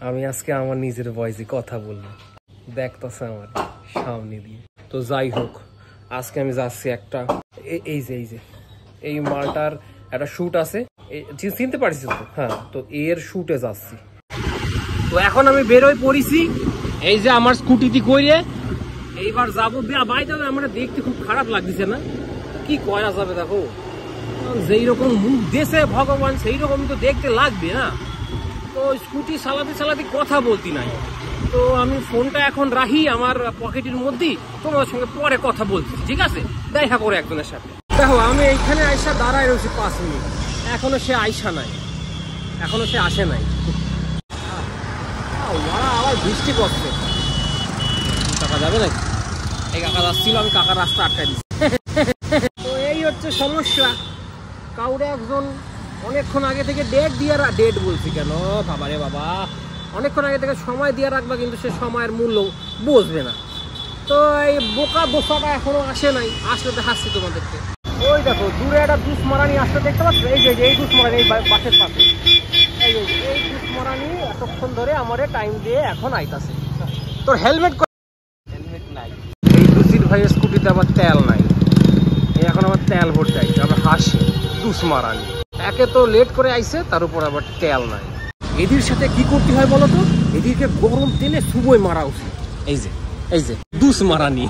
আমি আজকে আমার নিজের ভয়েসে কথা বলবো, দেখতেছে আমার সামনে দিয়ে। তো যাই হোক, আজকে আমি যাচ্ছি একটা এই মালটার একটা শুট আছে, চিনতে পারছিস তো? হ্যাঁ, তো এর শুটে যাচ্ছি। তো এখন আমি বেরোয় পড়েছি, এই যে আমার স্কুটিতে করে এইবার যাবো। বাইরে আমরা দেখতে খুব খারাপ লাগতেছে না? কি করা যাবে, দেখো যেই রকম মুখ দেশে ভগবান সেই রকম তো দেখতে লাগবে না। তো স্কুটি চালাতে কথা বলতি নাই, তো আমি ফোনটা এখন রাখি আমার পকেটের মধ্যেই, তোমার সঙ্গে পরে কথা বলছি, ঠিক আছে? দেখা করে একজনের সাথে। দেখো আমি এইখানে আইসা দাঁড়ায় রয়েছি 5 মিনিট, এখনো সে আইসা নাই, এখনো সে আসে নাই। আবার বৃষ্টি পড়ছে, কাকা যাবে নাকি? এই কাকা যাচ্ছিল, আমি কাকার রাস্তা আটকাই দিচ্ছি। তো এই হচ্ছে সমস্যা, কাউরে একজন অনেকক্ষণ আগে থেকে ডেট বলছি কেন বাবা রে বাবা, অনেকক্ষণ আগে থেকে সময় দিয়ে রাখবা, কিন্তু সে সময়ের মূল্য বুঝবে না। তো এই বোকাটা এখনো আসে নাই, আসলে দেখাচ্ছি তোমাদেরকে। ওই দেখো দূরে একটা দুশমারানি আসতে দেখতে পাচ্ছ, এই দুশমারানি, এই বাসের পাশে এই দুশমারানি এতক্ষণ ধরে আমার টাইম দিয়ে এখন আইতাছে। তোর হেলমেট নাই, এই দুশির ভাইয়ের স্কুটিতে আবার তেল নাই, এখন আবার তেল ভরতে আইছে, আবার হাসি দুশমারানি। একে তো লেট করে আইছে, তার উপর আবার তেল নাই। এদের সাথে কি করতে হয় বলো তো? এদিকে গরম তেলে সুবই মারা উচিত। এই যে দুশমারানি,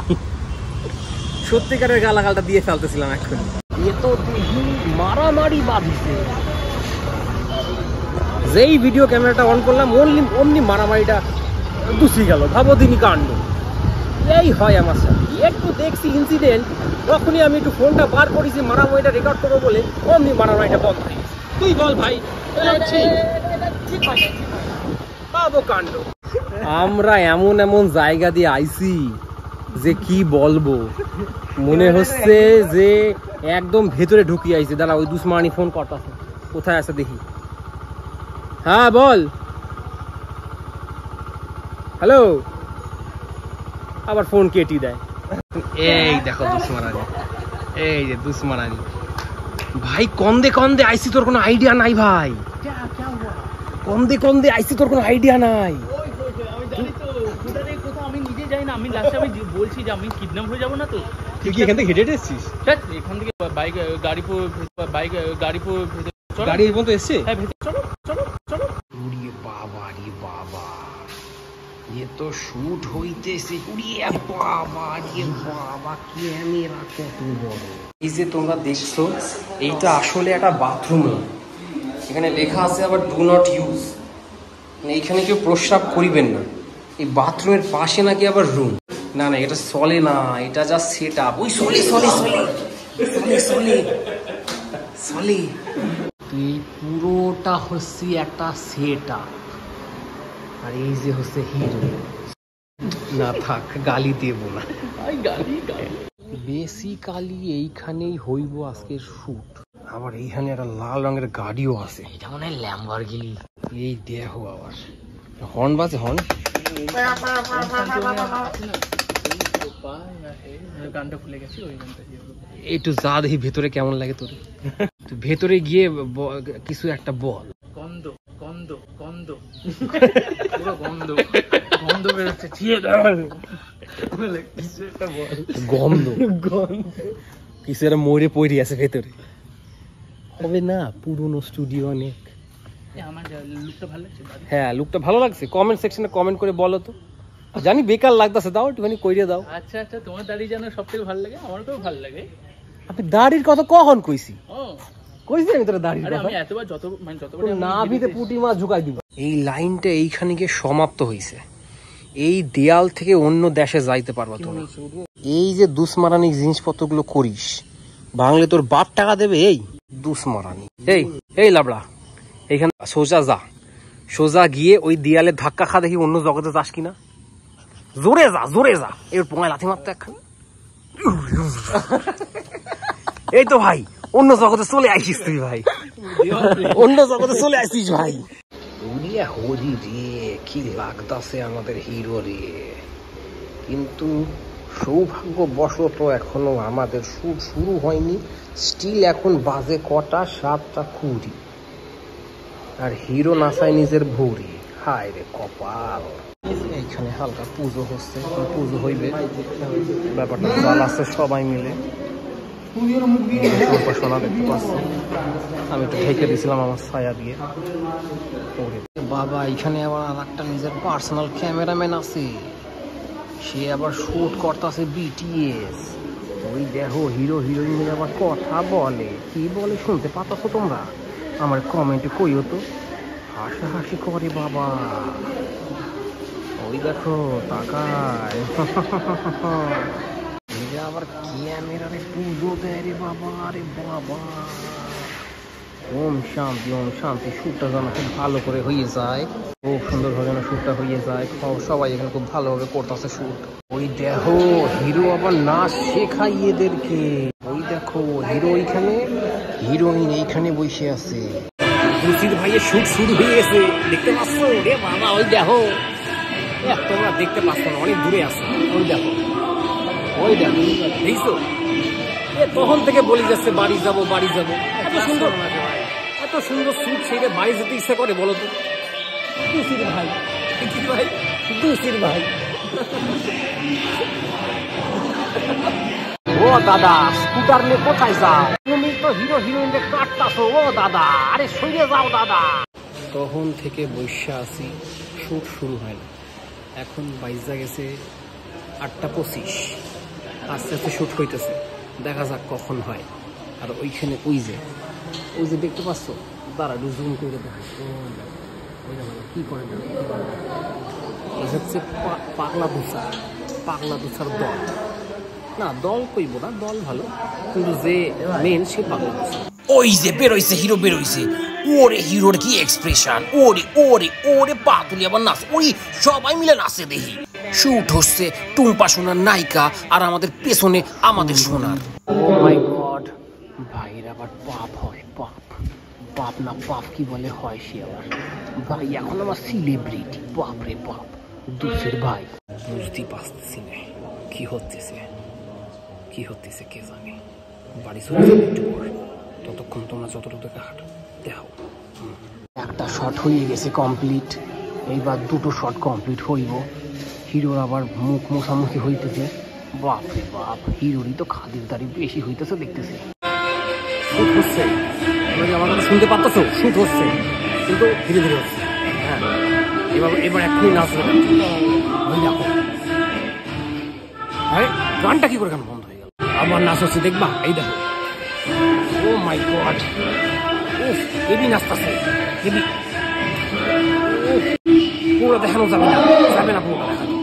সত্যিকারের গালাগালটা দিয়ে ফেলতেছিলাম এখন। এ তো দেখি মারামারি বাঁধিছে, যেই ভিডিও ক্যামেরাটা অন করলাম অমনি মারামারিটা দুষি গেল। ভাবো দিনই কাণ্ড, এই হয় আমার সাথে। একটু দেখছি ইনসিডেন্ট, তখনই আমি একটু ফোনটা বার করেছি মারামারিটা রেকর্ড করবো বলে, অমনি মারামারিটা বন্ধ হয়ে গেছে। তুই বল ভাই, ভাবো কাণ্ড। আমরা এমন জায়গা দিয়ে আইছি যে কি বলবো, মনে হচ্ছে যে একদম ভেতরে ঢুকিয়ে আইছে। দাঁড়া, ওই দুশমারানি ফোন করতেছে, কোথায় আছে দেখি। হ্যাঁ বল, হ্যালো। আবার ফোন কেটে দেয়। এই দেখো দুশমারানি, এই যে দুশমারানি। ভাই কন্দে আইসি, তোর কোনো আইডিয়া নাই ভাই? কন্দে আইসি, তোর কোনো আইডিয়া নাই? আমি নিজে যাই না, আমি লাস্টে আমি বলছি যে আমি কিডন্যাপ হয়ে যাবো না। তো তুই কি এখান থেকে হেঁটে এসেছিস? এখান থেকে গাড়ি এই পর্যন্ত এসছে? হ্যাঁ, ভেতরে চলো। বাবা রে বাবা, এ তো শুট হইতেছে। বাবা রে বাবা, ক্যামেরা কত বড়! এই যে তোমরা দেখছো, এইটা আসলে একটা বাথরুম। এখানে লেখা আছে আবার ডু নট ইউজ, এইখানে কেউ প্রস্রাব করিবেন না। এই বাথরুমের পাশে নাকি আবার রুম। না এটা চলে না, এটা যা সেট আপ। ওই চলে। তুই পুরোটা হচ্ছে একটা সেট আপ, আর এই যে হচ্ছে হিরো। না থাক, গালি দেব না। বেসিক্যালি এইখানেই হইব আজকের শুট। আবার এইখানে একটা লাল রঙের গাড়িও আছে, এটা মনে হয় ল্যাম্বরগিনি। এই দেখো আবার হর্ন বাজে, হর্ন। গানটা ভুলে গেছি, ওই গানটা একটু যা দেখি ভেতরে কেমন লাগে তোর। তুই ভেতরে গিয়ে কিছু একটা বল। গন্ধ পুরো গন্ধ বেরোচ্ছে। গন্ধ কিছু একটা মরে পড়ে আছে ভেতরে। হবে না, পুরনো স্টুডিও অনেক। আমার লুকটা ভালো লাগছে। হ্যাঁ, লুকটা ভালো লাগছে। কমেন্ট সেকশনে কমেন্ট করে বলো তো। জানি বেকার লাগতেছে, দাও একটুখানি কইরে দাও। আচ্ছা, তোমার দাড়ি যেন সবথেকে ভালো লাগে, আমারও ভালো লাগে। আপনি দাড়ির কথা কখন কইছি? কইছি আমি তোর দাড়ির কথা? আমি এতবার যতবার নাভিতে পুঁটি মাছ ঝুকাই দিব। এই লাইনটা এইখানে গিয়ে সমাপ্ত হইছে। এই দেয়াল থেকে অন্য দেশে যাইতে পারবা তুমি। এই যে দুশমারানি জিনিসপত্রগুলো করিস, বাংলে তোর বাপ টাকা দেবে? এই দুশমারানি, এই লাবড়া, এইখানে সোজা গিয়ে ওই দেয়ালে ধাক্কা খা, দেখি অন্য জগতে যাস কিনা। জোরে যা, এর পোঙায় লাথি মারতে একখানে। এই তো ভাই, অন্য জগতে চলে আসিস তুই ভাই, অন্য জগতে চলে আসিস ভাই। হরি রে, কি লাগতাছে আমাদের হিরো রে। কিন্তু সৌভাগ্যবশত এখনো আমাদের শুট শুরু হয়নি। স্টিল এখন বাজে কটা? 7টা 20। আর হিরো নাচায় নিজের ভৌরি। হায় রে কপাল। এইখানে হালকা পুজো হচ্ছে, পুজো হইবে ব্যাপারটা জল আছে সবাই মিলে। সোনা দেখতে পাচ্ছি, আমি তো ঢেকে দিয়েছিলাম আমার ছায়া দিয়ে। বাবা এখানে আবার আর একটা নিজের পার্সোনাল ক্যামেরাম্যান আছে, সে আবার শুট করতেছে বিটিএস। ওই দেখো হিরো হিরোইনের আবার কথা বলে, কি বলে শুনতে পাচ্ছো তোমরা? আমার কমেন্টে কইও তো, হাসাহাসি করে বাবা। ওই দেখো তাকায় আবার ক্যামেরারে পুজো দেয় রে বাবা। আরে বাবা, ওম শান্তি। শ্যুটটা যেন খুব ভালো করে হয়ে যায়, খুব সুন্দরভাবে যেন শ্যুটটা হয়ে যায়। সবাই এখানে খুব ভালোভাবে করতেছে শ্যুট। ওই দেখো হিরো আবার নাচ শেখাই এদেরকে। ওই দেখো হিরো এইখানে, হিরোইন এইখানে বসে আছে। দুসির ভাইয়ের শ্যুট শুরু হয়ে গেছে, দেখতে পাচ্ছ রে বাবা? ওই দেখো, তোমরা দেখতে পাচ্ছ না, অনেক দূরে আছে। ওই দেখো দেখছো, তখন থেকে বলি যাচ্ছে বাড়ি যাবো। এত সুন্দর শ্যুট ছেড়ে বাড়ি যেতে ইচ্ছা করে বলো তো? দুসির ভাই ও দাদা, স্কুটার নিয়ে কোথায় যাও? তুমি তো হিরো হিরোইনকে কাটতাছো। ও দাদা, আরে সরে যাও দাদা। তখন থেকে বৈশা আছি, শ্যুট শুরু হয় না। এখন বাইজা গেছে 8:25, আস্তে আস্তে শ্যুট হইতেছে, দেখা যাক কখন হয়। আর ওইখানে ওই যে দেখতে পাচ্ছ, দাঁড়া জুম করে দেখা, কি করে এই হচ্ছে পাগলা দুসার দল। না দল কইব না, দল ভালো, কিন্তু যে মেন সে পাগলা দুসা। ওই যে বেরোইছে হিরো, বেরোইছে। ওরে হিরোর কি এক্সপ্রেশন! ওরে পাতুলি আবার নাচ, ওই সবাই মিলে নাচে দেখি। শুট হচ্ছে টুম্পা সোনার নায়িকা আর আমাদের পেছনে আমাদের সোনার। ও মাই গড, ভাইয়ের আবার পাপ হয়, পাপ না পাপ কি বলে হয় সে আবার। ভাই এখন আমার সেলিব্রিটি, বাপ রে বাপ। দুসের ভাই বুঝতেই পারছি না কি হতেছে কে জানে। বাড়ি চলে একটু পর, ততক্ষণ তোমরা যতটুকু দেখা হাঁটো দেখো। একটা শট হয়ে গেছে কমপ্লিট, এইবার 2টো শট কমপ্লিট হইব। হিরোর আবার মুখ মুখামুখি হইতেছে। বাপ রে বাপ, হিরোরই তো খাদির দাড়ি বেশি হইতেছে দেখতেছি। শুট হচ্ছে, আমার কথা শুনতে পাচ্ছ? শুট হচ্ছে কিন্তু ধীরে ধীরে হচ্ছে। হ্যাঁ, এবার এক্ষুনি নাচ হবে। দেখো গানটা কি করে গান বন্ধ হয়ে গেল? আবার নাচ হচ্ছে দেখবা, এই দেখো। ও মাই গড, হেভি নাচতেছে, হেভি। পুরো দেখানো যাবে না পুরো দেখানো।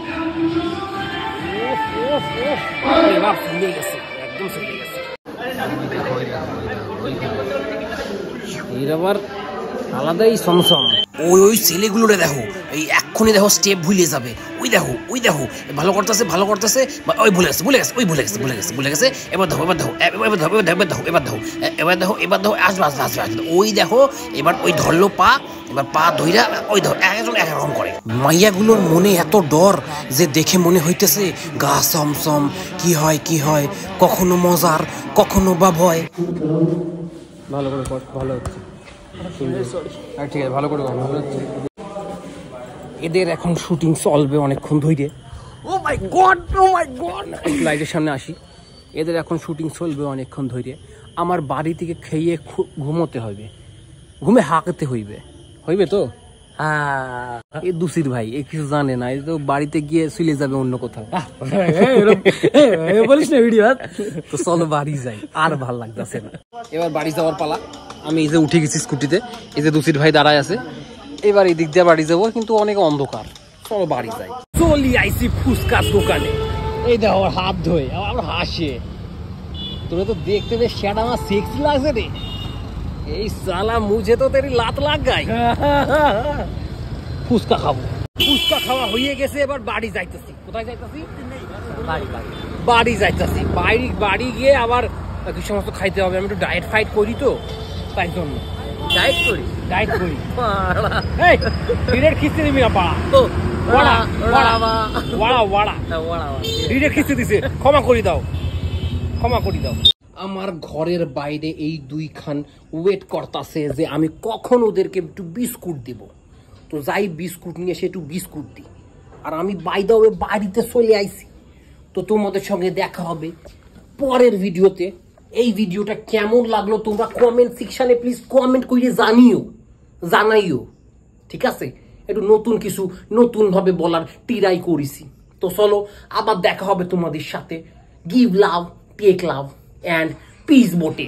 এবার ফুলে গেছে, একদম ফুলে গেছে। এর আবার আলাদাই সমসম। ওই ছেলেগুলোরে দেখো, এই এক্ষুনি দেখো স্টেপ ভুলে যাবে। ওই দেখো ভালো করতেছে। ওই ভুলে গেছে। এবার দেখো আসবে। ওই দেখো এবার ওই ধরলো পা, এবার পা ধইরা ওই দেখো একজন একরকম করে। মাইয়াগুলোর মনে এত ডর যে দেখে মনে হইতেছে গা সমসম। কি হয়, কখনো মজার, কখনো বা ভয়। ভালো করে ভালো হচ্ছে, ঠিক আছে, ভালো করে ভালো হচ্ছে। এদের এখন শুটিং চলবে অনেকক্ষণ ধরে। ও মাই গড, লাইটের সামনে আসি। এদের এখন শুটিং চলবে অনেকক্ষণ ধরে। আমার বাড়ি থেকে খেয়ে ঘুমোতে হবে, ঘুমে হাঁকতে হইবে তো। হ্যাঁ, এ দুসির ভাই এ কিছু জানে না, এই তো বাড়িতে গিয়ে চলে যাবে অন্য কোথাও। বলিস না ভিডিও, তো চলো বাড়ি যাই, আর ভাল লাগতেছে না। এবার বাড়ি যাওয়ার পালা। আমি এই যে উঠে গেছি স্কুটিতে, এই যে দুসির ভাই দাঁড়ায় আছে। এবার এই দিক দিয়ে বাড়ি যাবো, কিন্তু অনেক অন্ধকার। চলো বাড়ি যাই। চলি আইসি ফুচকার দোকানে। এই দেখো আমার হাত ধোয়, আমার হাসে। তোরা তো দেখতে বেশ শ্যাট, আমার সেক্সি লাগছে রে। এই সালা মুঝে তো তেরি লাত লাগ গাই। ফুচকা খাওয়া হয়ে গেছে, এবার বাড়ি যাইতেছি। কোথায় যাইতেছি? বাড়ি যাইতেছি। বাড়ি গিয়ে আবার কিছু সমস্ত খাইতে হবে। আমি একটু ডায়েট ফাইট করি তো, তাই জন্য ডায়েট করি। ডিরেক্ট খিস্তি দিবি না পাড়া তো, ডিরেক্ট খিস্তি দিছে। ক্ষমা করি দাও। আমার ঘরের বাইরে এই 2 খান ওয়েট করতেছে যে আমি কখন ওদেরকে একটু বিস্কুট দিব। তো যাই বিস্কুট নিয়ে এসে একটু বিস্কুট দিই। আর আমি বাই দ্য ওয়ে বাড়িতে চলে আইছি। তো তোমাদের সঙ্গে দেখা হবে পরের ভিডিওতে। এই ভিডিওটা কেমন লাগলো তোমরা কমেন্ট সেকশনে প্লিজ কমেন্ট করে জানাইও, ঠিক আছে? একটু নতুন কিছু নতুনভাবে বলার ট্রাই করেছি। তো চলো আবার দেখা হবে তোমাদের সাথে। Give love, take love and peace বোটে।